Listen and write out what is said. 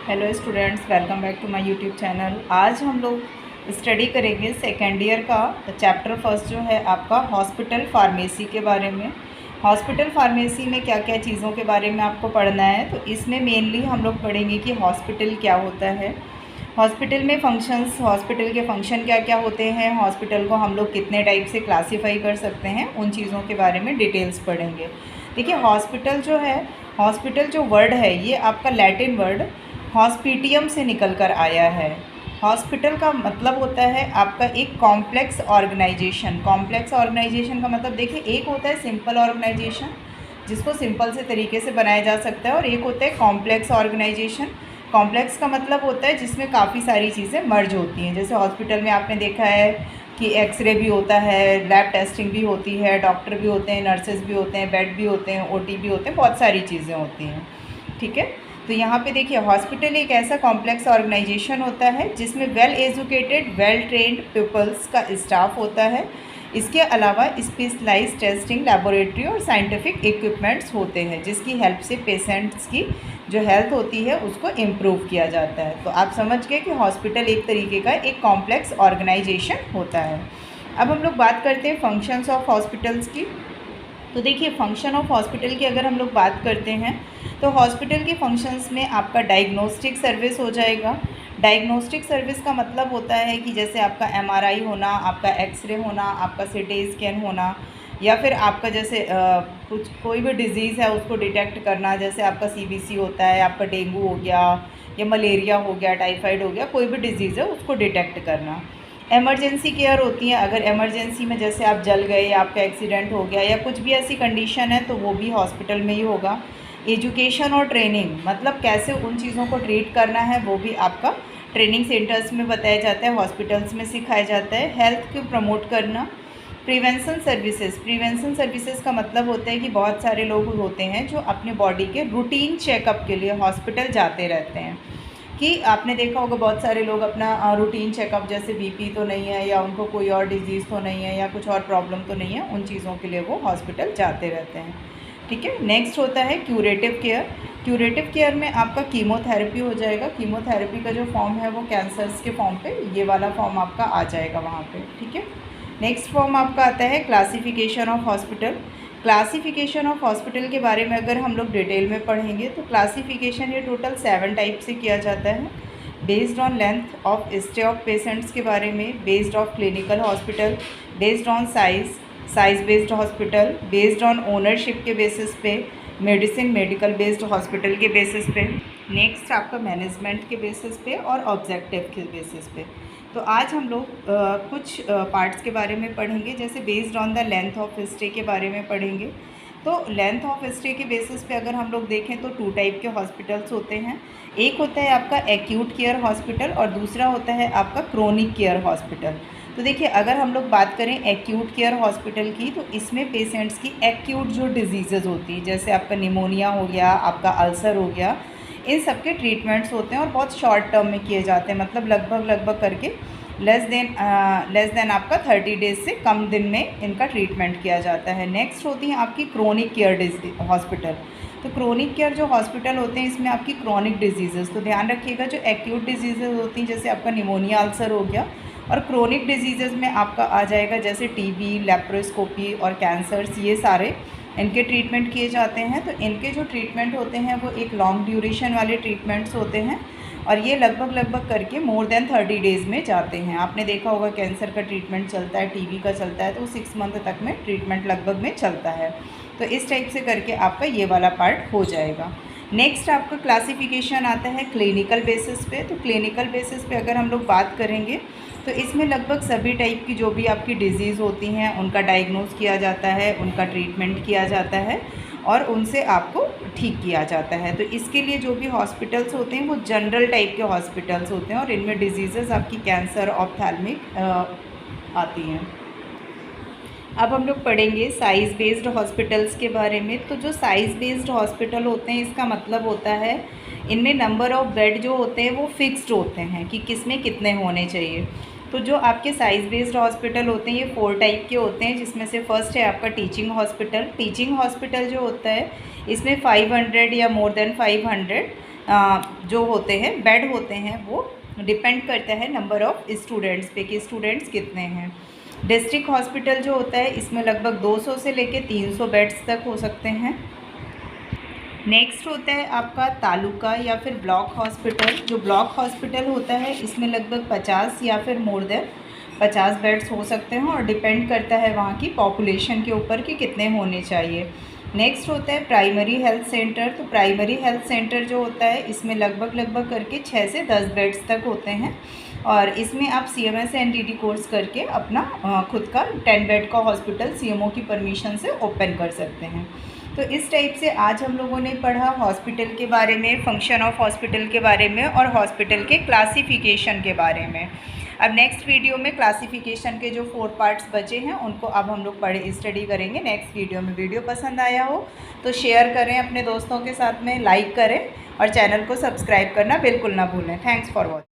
Hello students, welcome back to my YouTube channel. आज हम लोग स्टडी करेंगे सेकेंड ईयर का चैप्टर फर्स्ट जो है आपका हॉस्पिटल फार्मेसी के बारे में। हॉस्पिटल फार्मेसी में क्या क्या चीज़ों के बारे में आपको पढ़ना है, तो इसमें मेनली हम लोग पढ़ेंगे कि हॉस्पिटल क्या होता है, हॉस्पिटल में फंक्शंस, हॉस्पिटल के फंक्शन क्या क्या होते हैं, हॉस्पिटल को हम लोग कितने टाइप से क्लासीफाई कर सकते हैं, उन चीज़ों के बारे में डिटेल्स पढ़ेंगे। देखिए, हॉस्पिटल जो है, हॉस्पिटल जो वर्ड है ये आपका लैटिन वर्ड हॉस्पिटियम से निकल कर आया है। हॉस्पिटल का मतलब होता है आपका एक कॉम्प्लेक्स ऑर्गेनाइजेशन। कॉम्प्लेक्स ऑर्गेनाइजेशन का मतलब देखिए, एक होता है सिंपल ऑर्गेनाइजेशन जिसको सिंपल से तरीके से बनाया जा सकता है, और एक होता है कॉम्प्लेक्स ऑर्गेनाइजेशन। कॉम्प्लेक्स का मतलब होता है जिसमें काफ़ी सारी चीज़ें मर्ज होती हैं। जैसे हॉस्पिटल में आपने देखा है कि एक्सरे भी होता है, लैब टेस्टिंग भी होती है, डॉक्टर भी होते हैं, नर्सेज भी होते हैं, बेड भी होते हैं, ओटी भी होते हैं, बहुत सारी चीज़ें होती हैं। ठीक है, तो यहाँ पे देखिए, हॉस्पिटल एक ऐसा कॉम्प्लेक्स ऑर्गेनाइजेशन होता है जिसमें well educated, well trained peoples का स्टाफ होता है। इसके अलावा स्पेशलाइज्ड टेस्टिंग लैबोरेटरी और साइंटिफिक इक्विपमेंट्स होते हैं जिसकी हेल्प से पेशेंट्स की जो हेल्थ होती है उसको इम्प्रूव किया जाता है। तो आप समझ गए कि हॉस्पिटल एक तरीके का एक कॉम्प्लेक्स ऑर्गेनाइजेशन होता है। अब हम लोग बात करते हैं फंक्शंस ऑफ हॉस्पिटल्स की। तो देखिए, फंक्शन ऑफ हॉस्पिटल की अगर हम लोग बात करते हैं तो हॉस्पिटल के फंक्शंस में आपका डायग्नोस्टिक सर्विस हो जाएगा। डायग्नोस्टिक सर्विस का मतलब होता है कि जैसे आपका एमआरआई होना, आपका एक्सरे होना, आपका सीटी स्कैन होना, या फिर आपका जैसे कुछ कोई भी डिज़ीज़ है उसको डिटेक्ट करना। जैसे आपका सीबीसी होता है, आपका डेंगू हो गया या मलेरिया हो गया, टाइफाइड हो गया, कोई भी डिज़ीज़ है उसको डिटेक्ट करना। एमरजेंसी केयर होती है। अगर एमरजेंसी में जैसे आप जल गए या आपका एक्सीडेंट हो गया या कुछ भी ऐसी कंडीशन है तो वो भी हॉस्पिटल में ही होगा। एजुकेशन और ट्रेनिंग, मतलब कैसे उन चीज़ों को ट्रीट करना है वो भी आपका ट्रेनिंग सेंटर्स में बताया जाता है, हॉस्पिटल्स में सिखाया जाता है। हेल्थ को प्रमोट करना। प्रिवेंशन सर्विसेज, प्रिवेंशन सर्विसेज का मतलब होता है कि बहुत सारे लोग होते हैं जो अपने बॉडी के रूटीन चेकअप के लिए हॉस्पिटल जाते रहते हैं। कि आपने देखा होगा बहुत सारे लोग अपना रूटीन चेकअप, जैसे बीपी तो नहीं है या उनको कोई और डिजीज़ तो नहीं है या कुछ और प्रॉब्लम तो नहीं है, उन चीज़ों के लिए वो हॉस्पिटल जाते रहते हैं। ठीक है, नेक्स्ट होता है क्यूरेटिव केयर। क्यूरेटिव केयर में आपका कीमोथेरेपी हो जाएगा। कीमोथेरेपी का जो फॉर्म है वो कैंसर्स के फॉर्म पे, ये वाला फॉर्म आपका आ जाएगा वहाँ पे। ठीक है, नेक्स्ट फॉर्म आपका आता है classification of hospital. Classification of hospital के बारे में अगर हम लोग डिटेल में पढ़ेंगे तो क्लासिफिकेशन ये टोटल 7 टाइप से किया जाता है। Based on length of stay of patients के बारे में, based of clinical hospital, based on size based hospital, based on ownership के बेसिस पे, मेडिसिन मेडिकल बेस्ड हॉस्पिटल के बेसिस पे, नेक्स्ट आपका मैनेजमेंट के बेसिस पे और ऑब्जेक्टिव के बेसिस पे। तो आज हम लोग कुछ पार्ट्स के बारे में पढ़ेंगे। जैसे based on the length of stay के बारे में पढ़ेंगे। तो लेंथ ऑफ स्टे के बेसिस पे अगर हम लोग देखें तो 2 टाइप के हॉस्पिटल्स होते हैं। एक होता है आपका एक्यूट केयर हॉस्पिटल और दूसरा होता है आपका क्रोनिक केयर हॉस्पिटल। तो देखिए, अगर हम लोग बात करें एक्यूट केयर हॉस्पिटल की, तो इसमें पेशेंट्स की एक्यूट जो डिजीज़ होती है, जैसे आपका निमोनिया हो गया, आपका अल्सर हो गया, इन सब के ट्रीटमेंट्स होते हैं और बहुत शॉर्ट टर्म में किए जाते हैं। मतलब लगभग करके लेस देन आपका 30 डेज से कम दिन में इनका ट्रीटमेंट किया जाता है। नेक्स्ट होती हैं आपकी क्रोनिक केयर हॉस्पिटल। तो क्रोनिक केयर जो हॉस्पिटल होते हैं इसमें आपकी क्रोनिक डिजीज़ेस, तो ध्यान रखिएगा, जो एक्यूट डिजीज़ेज होती हैं जैसे आपका निमोनिया, अल्सर हो गया, और क्रोनिक डिजीज़ेज़ में आपका आ जाएगा जैसे टीबी, लेप्रोस्कोपी और कैंसर्स, ये सारे इनके ट्रीटमेंट किए जाते हैं। तो इनके जो ट्रीटमेंट होते हैं वो एक लॉन्ग ड्यूरेशन वाले ट्रीटमेंट्स होते हैं और ये लगभग करके मोर देन 30 डेज़ में जाते हैं। आपने देखा होगा कैंसर का ट्रीटमेंट चलता है, टीबी का चलता है, तो 6 मंथ तक में ट्रीटमेंट लगभग में चलता है। तो इस टाइप से करके आपका ये वाला पार्ट हो जाएगा। नेक्स्ट आपका क्लासिफिकेशन आता है क्लिनिकल बेसिस पे। तो क्लिनिकल बेसिस पे अगर हम लोग बात करेंगे तो इसमें लगभग सभी टाइप की जो भी आपकी डिजीज़ होती हैं उनका डायग्नोज किया जाता है, उनका ट्रीटमेंट किया जाता है और उनसे आपको ठीक किया जाता है। तो इसके लिए जो भी हॉस्पिटल्स होते हैं वो जनरल टाइप के हॉस्पिटल्स होते हैं और इनमें डिजीज़ेज़ आपकी कैंसर, ऑप्थेल्मिक आती हैं। अब हम लोग पढ़ेंगे साइज़ बेस्ड हॉस्पिटल्स के बारे में। तो जो साइज़ बेस्ड हॉस्पिटल होते हैं इसका मतलब होता है इनमें नंबर ऑफ़ बेड जो होते हैं वो फिक्स्ड होते हैं कि किसमें कितने होने चाहिए। तो जो आपके साइज़ बेस्ड हॉस्पिटल होते हैं ये 4 टाइप के होते हैं, जिसमें से फर्स्ट है आपका टीचिंग हॉस्पिटल। टीचिंग हॉस्पिटल जो होता है इसमें 500 या मोर देन 500 जो होते हैं बेड होते हैं वो डिपेंड करता है नंबर ऑफ़ स्टूडेंट्स पे कि स्टूडेंट्स कितने हैं। डिस्ट्रिक्ट हॉस्पिटल जो होता है इसमें लगभग 200 से लेके 300 बेड्स तक हो सकते हैं। नेक्स्ट होता है आपका तालुका या फिर ब्लॉक हॉस्पिटल। जो ब्लॉक हॉस्पिटल होता है इसमें लगभग 50 या फिर मोर देन 50 बेड्स हो सकते हैं और डिपेंड करता है वहाँ की पॉपुलेशन के ऊपर कि कितने होने चाहिए। नेक्स्ट होता है प्राइमरी हेल्थ सेंटर। तो प्राइमरी हेल्थ सेंटर जो होता है इसमें लगभग करके 6 से 10 बेड्स तक होते हैं और इसमें आप CMS NDT कोर्स करके अपना खुद का 10 बेड का हॉस्पिटल CMO की परमिशन से ओपन कर सकते हैं। तो इस टाइप से आज हम लोगों ने पढ़ा हॉस्पिटल के बारे में, फंक्शन ऑफ हॉस्पिटल के बारे में और हॉस्पिटल के क्लासिफिकेशन के बारे में। अब नेक्स्ट वीडियो में क्लासिफिकेशन के जो 4 पार्ट्स बचे हैं उनको अब हम लोग स्टडी करेंगे नेक्स्ट वीडियो में। वीडियो पसंद आया हो तो शेयर करें अपने दोस्तों के साथ में, लाइक करें और चैनल को सब्सक्राइब करना बिल्कुल ना भूलें। Thanks for watching.